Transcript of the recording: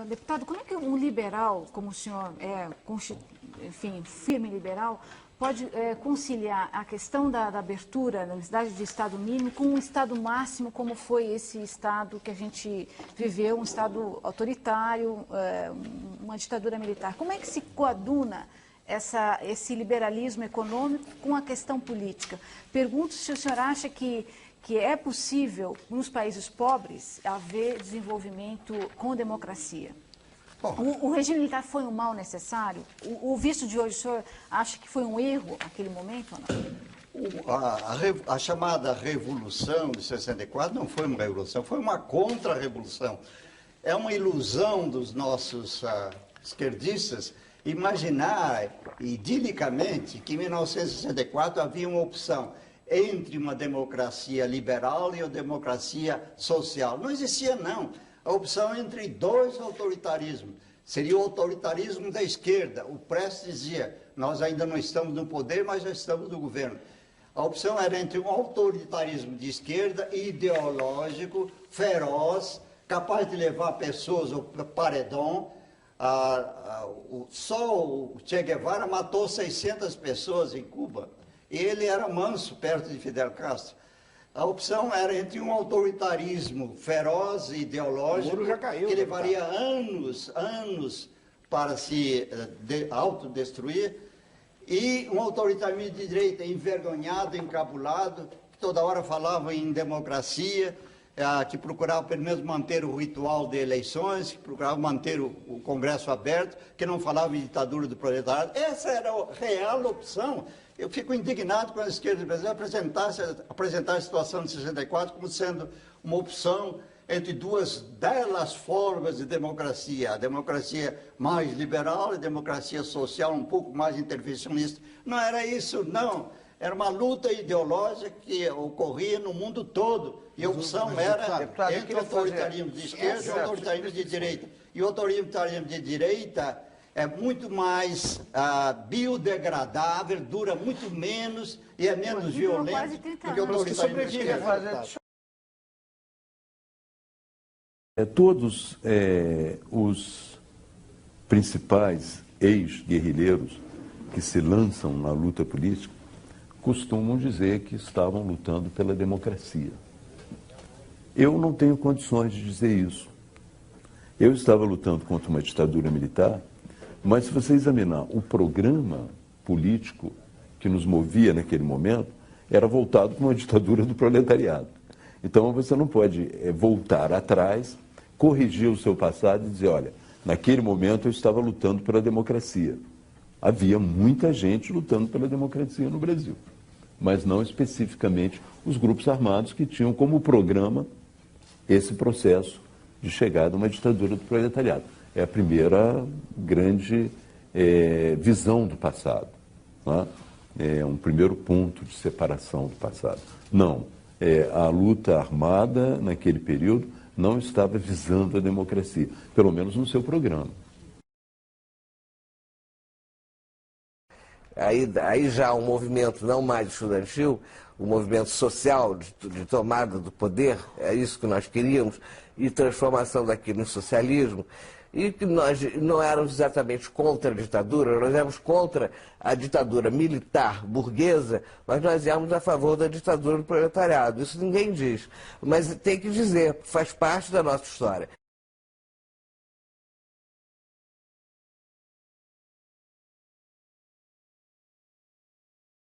Deputado, como é que um liberal, como o senhor é, enfim, firme liberal, pode conciliar a questão da abertura, da necessidade de Estado mínimo, com um Estado máximo, como foi esse Estado que a gente viveu, um Estado autoritário, uma ditadura militar? Como é que se coaduna esse liberalismo econômico com a questão política? Pergunto se o senhor acha que é possível, nos países pobres, haver desenvolvimento com democracia. O regime militar foi um mal necessário? O visto de hoje, o senhor acha que foi um erro naquele momento ou não? A chamada Revolução de 64 não foi uma revolução, foi uma contra-revolução. É uma ilusão dos nossos esquerdistas imaginar idilicamente que em 1964 havia uma opção entre uma democracia liberal e uma democracia social. Não existia, não. A opção entre dois autoritarismos. Seria o autoritarismo da esquerda. O Prestes dizia, nós ainda não estamos no poder, mas já estamos no governo. A opção era entre um autoritarismo de esquerda, ideológico, feroz, capaz de levar pessoas ao paredão. Só o Che Guevara matou 600 pessoas em Cuba. Ele era manso perto de Fidel Castro. A opção era entre um autoritarismo feroz e ideológico, que levaria anos para se autodestruir, e um autoritarismo de direita envergonhado, encabulado, que toda hora falava em democracia, que procurava pelo menos manter o ritual de eleições, que procurava manter o Congresso aberto, que não falava em ditadura do proletariado. Essa era a real opção. Eu fico indignado quando a esquerda brasileira apresentar a situação de 64 como sendo uma opção entre duas belas formas de democracia. A democracia mais liberal e a democracia social um pouco mais intervencionista. Não era isso, não. Era uma luta ideológica que ocorria no mundo todo. E a opção era entre o autoritarismo de esquerda e o autoritarismo de direita. E o autoritarismo de direita é muito mais biodegradável, dura muito menos e é menos violento do que o autoritarismo de esquerda. Todos os principais ex-guerrilheiros que se lançam na luta política costumam dizer que estavam lutando pela democracia. Eu não tenho condições de dizer isso. Eu estava lutando contra uma ditadura militar, mas se você examinar o programa político que nos movia naquele momento, era voltado para uma ditadura do proletariado. Então você não pode voltar atrás, corrigir o seu passado e dizer, olha, naquele momento eu estava lutando pela democracia. Havia muita gente lutando pela democracia no Brasil, mas não especificamente os grupos armados que tinham como programa esse processo de chegada a uma ditadura do proletariado. É a primeira grande visão do passado. Não é? É um primeiro ponto de separação do passado. Não, a luta armada naquele período não estava visando a democracia, pelo menos no seu programa. Aí já um movimento não mais estudantil, um movimento social de tomada do poder, é isso que nós queríamos, e transformação daquilo em socialismo, e que nós não éramos exatamente contra a ditadura, nós éramos contra a ditadura militar burguesa, mas nós éramos a favor da ditadura do proletariado. Isso ninguém diz, mas tem que dizer, faz parte da nossa história.